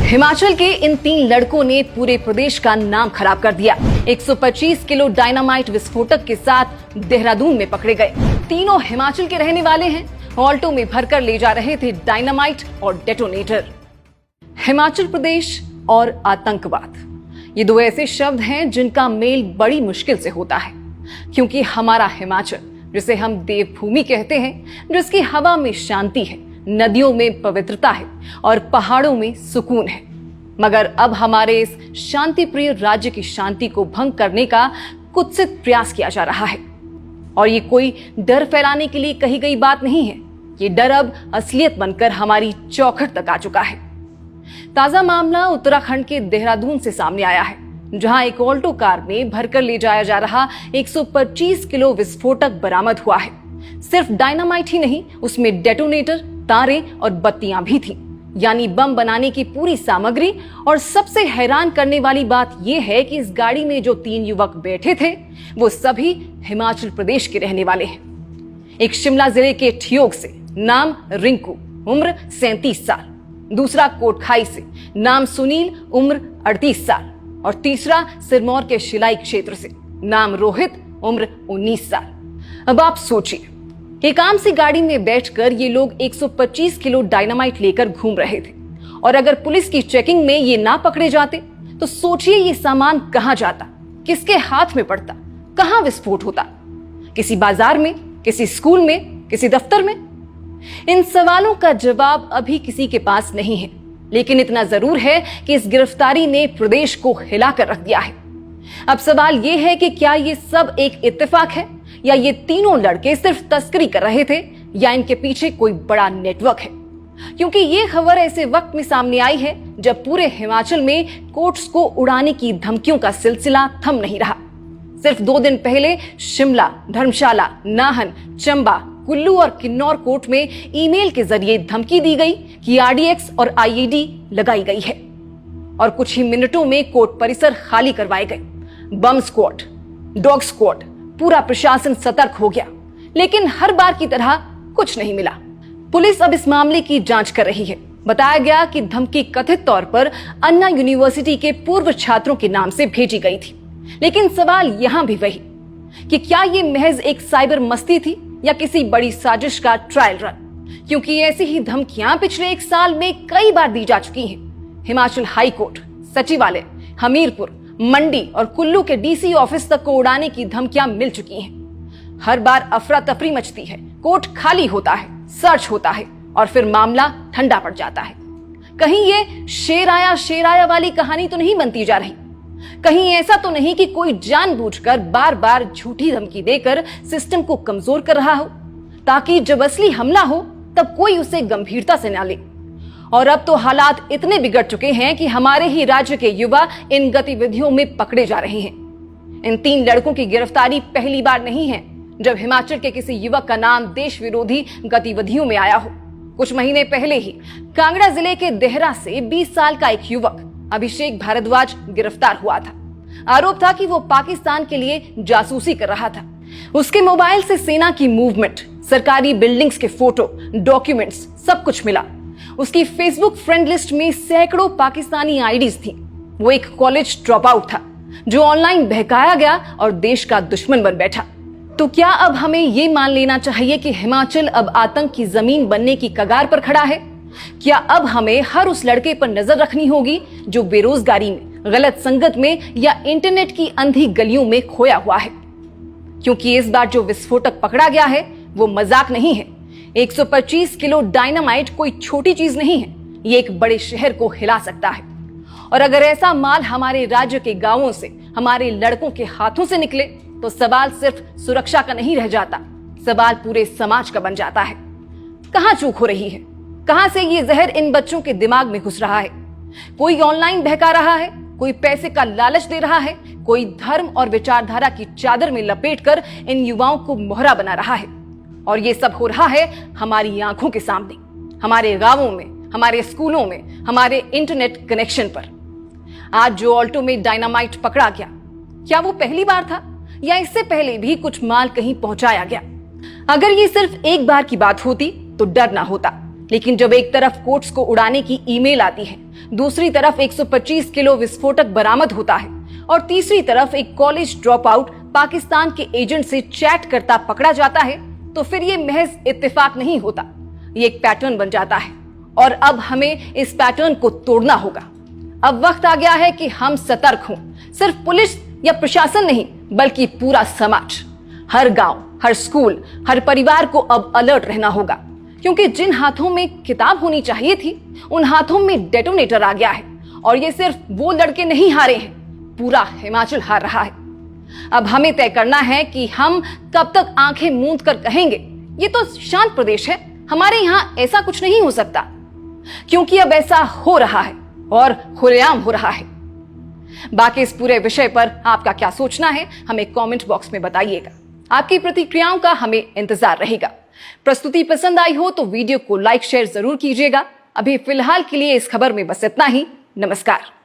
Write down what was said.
हिमाचल के इन 3 लड़कों ने पूरे प्रदेश का नाम खराब कर दिया। 125 किलो डायनामाइट विस्फोटक के साथ देहरादून में पकड़े गए। तीनों हिमाचल के रहने वाले हैं। ऑल्टो में भरकर ले जा रहे थे डायनामाइट और डेटोनेटर। हिमाचल प्रदेश और आतंकवाद, ये 2 ऐसे शब्द हैं जिनका मेल बड़ी मुश्किल से होता है, क्योंकि हमारा हिमाचल, जिसे हम देवभूमि कहते हैं, जिसकी हवा में शांति है, नदियों में पवित्रता है और पहाड़ों में सुकून है, मगर अब हमारे इस शांति प्रिय राज्य की शांति को भंग करने का कुत्सित प्रयास किया जा रहा है। और ये कोई डर फैलाने के लिए कही गई बात नहीं है। ये डर अब असलियत बनकर हमारी चौखट तक आ चुका है। ताजा मामला उत्तराखंड के देहरादून से सामने आया है, जहां एक ऑल्टो कार में भरकर ले जाया जा रहा 125 किलो विस्फोटक बरामद हुआ है। सिर्फ डायनामाइट ही नहीं, उसमें डेटोनेटर, तारें और बत्तियां भी थीं, यानी बम बनाने की पूरी सामग्री। और सबसे हैरान करने वाली बात यह है कि इस गाड़ी में जो 3 युवक बैठे थे, वो सभी हिमाचल प्रदेश के रहने वाले हैं। एक शिमला जिले के ठियोग से, नाम रिंकू, उम्र 37 साल। दूसरा कोटखाई से, नाम सुनील, उम्र 38 साल। और तीसरा सिरमौर के शिलाई क्षेत्र से, नाम रोहित, उम्र 19 साल। अब आप सोचिए, एक आम सी गाड़ी में बैठकर ये लोग 125 किलो डायनामाइट लेकर घूम रहे थे, और अगर पुलिस की चेकिंग में ये ना पकड़े जाते तो सोचिए ये सामान कहां जाता, किसके हाथ में पड़ता, कहां विस्फोट होता? किसी बाजार में, किसी स्कूल में, किसी दफ्तर में? इन सवालों का जवाब अभी किसी के पास नहीं है, लेकिन इतना जरूर है कि इस गिरफ्तारी ने प्रदेश को हिलाकर रख दिया है। अब सवाल यह है कि क्या ये सब एक इत्तेफाक है, या ये तीनों लड़के सिर्फ तस्करी कर रहे थे, या इनके पीछे कोई बड़ा नेटवर्क है? क्योंकि ये खबर ऐसे वक्त में सामने आई है जब पूरे हिमाचल में कोर्ट्स को उड़ाने की धमकियों का सिलसिला थम नहीं रहा। सिर्फ 2 दिन पहले शिमला, धर्मशाला, नाहन, चंबा, कुल्लू और किन्नौर कोर्ट में ईमेल के जरिए धमकी दी गई कि आरडीएक्स और आईईडी लगाई गई है, और कुछ ही मिनटों में कोर्ट परिसर खाली करवाए गए। बम स्क्वाड, डॉग स्क्वाड, पूरा प्रशासन सतर्क हो गया, लेकिन हर बार की तरह कुछ नहीं मिला। पुलिस अब इस मामले की जांच कर रही है। बताया गया कि धमकी कथित तौर पर अन्ना यूनिवर्सिटी के पूर्व छात्रों के नाम से भेजी गई थी। लेकिन सवाल यहां भी वही कि क्या ये महज एक साइबर मस्ती थी या किसी बड़ी साजिश का ट्रायल रन? क्योंकि ऐसी ही धमकियां पिछले 1 साल में कई बार दी जा चुकी हैं। हिमाचल हाई कोर्ट, सचिवालय, हमीरपुर, मंडी और कुल्लू के डीसी ऑफिस तक को उड़ाने की धमकियां मिल चुकी हैं। हर बार अफरा तफरी मचती है, कोर्ट खाली होता है, सर्च होता है, और फिर मामला ठंडा पड़ जाता है। कहीं ये शेर आया वाली कहानी तो नहीं बनती जा रही? कहीं ऐसा तो नहीं कि कोई जानबूझकर बार बार झूठी धमकी देकर सिस्टम को कमजोर कर रहा हो, ताकि जब असली हमला हो तब कोई उसे गंभीरता से ना ले? और अब तो हालात इतने बिगड़ चुके हैं कि हमारे ही राज्य के युवा इन गतिविधियों में पकड़े जा रहे हैं। इन 3 लड़कों की गिरफ्तारी पहली बार नहीं है जब हिमाचल के किसी युवक का नाम देश विरोधी गतिविधियों में आया हो। कुछ महीने पहले ही कांगड़ा जिले के देहरा से 20 साल का एक युवक अभिषेक भारद्वाज गिरफ्तार हुआ था। आरोप था कि वो पाकिस्तान के लिए जासूसी कर रहा था। उसके मोबाइल से सेना की मूवमेंट, सरकारी बिल्डिंग्स के फोटो, डॉक्यूमेंट्स, सब कुछ मिला। उसकी फेसबुक फ्रेंड लिस्ट में सैकड़ों पाकिस्तानी आईडीज थी। वो एक कॉलेज ड्रॉप आउट था जो ऑनलाइन बहकाया गया और देश का दुश्मन बन बैठा। तो क्या अब हमें ये मान लेना चाहिए कि हिमाचल अब आतंक की जमीन बनने की कगार पर खड़ा है? क्या अब हमें हर उस लड़के पर नजर रखनी होगी जो बेरोजगारी में, गलत संगत में या इंटरनेट की अंधी गलियों में खोया हुआ है? क्योंकि इस बार जो विस्फोटक पकड़ा गया है वो मजाक नहीं है। 125 किलो डायनामाइट कोई छोटी चीज नहीं है। ये एक बड़े शहर को हिला सकता है। और अगर ऐसा माल हमारे राज्य के गांवों से, हमारे लड़कों के हाथों से निकले तो सवाल सिर्फ सुरक्षा का नहीं रह जाता, सवाल पूरे समाज का बन जाता है। कहां चूक हो रही है? कहां से ये जहर इन बच्चों के दिमाग में घुस रहा है? कोई ऑनलाइन बहका रहा है, कोई पैसे का लालच दे रहा है, कोई धर्म और विचारधारा की चादर में लपेटकर इन युवाओं को मोहरा बना रहा है। और ये सब हो रहा है हमारी आंखों के सामने, हमारे गांवों में, हमारे स्कूलों में, हमारे इंटरनेट कनेक्शन पर। आज जो ऑल्टो में डायनामाइट पकड़ा गया, क्या वो पहली बार था या इससे पहले भी कुछ माल कहीं पहुंचाया गया? अगर ये सिर्फ एक बार की बात होती तो डर ना होता, लेकिन जब एक तरफ कोर्ट्स को उड़ाने की ईमेल आती है, दूसरी तरफ 125 किलो विस्फोटक बरामद होता है और तीसरी तरफ एक कॉलेज ड्रॉप आउट पाकिस्तान के एजेंट से चैट करता पकड़ा जाता है, तो फिर ये महज इत्तेफाक नहीं होता, ये एक पैटर्न बन जाता है। और अब हमें इस पैटर्न को तोड़ना होगा। अब वक्त आ गया है कि हम सतर्क हों। सिर्फ पुलिस या प्रशासन नहीं, बल्कि पूरा समाज, हर गांव, हर स्कूल, हर परिवार को अब अलर्ट रहना होगा, क्योंकि जिन हाथों में किताब होनी चाहिए थी, उन हाथों में डेटोनेटर आ गया है। और ये सिर्फ वो लड़के नहीं हारे हैं, पूरा हिमाचल हार रहा है। अब हमें तय करना है कि हम कब तक आंखें मूंद कर कहेंगे ये तो शांत प्रदेश है, हमारे यहां ऐसा कुछ नहीं हो सकता, क्योंकि अब ऐसा हो रहा है और खुलेआम हो रहा है। बाकी इस पूरे विषय पर आपका क्या सोचना है, हमें कमेंट बॉक्स में बताइएगा। आपकी प्रतिक्रियाओं का हमें इंतजार रहेगा। प्रस्तुति पसंद आई हो तो वीडियो को लाइक शेयर जरूर कीजिएगा। अभी फिलहाल के लिए इस खबर में बस इतना ही। नमस्कार।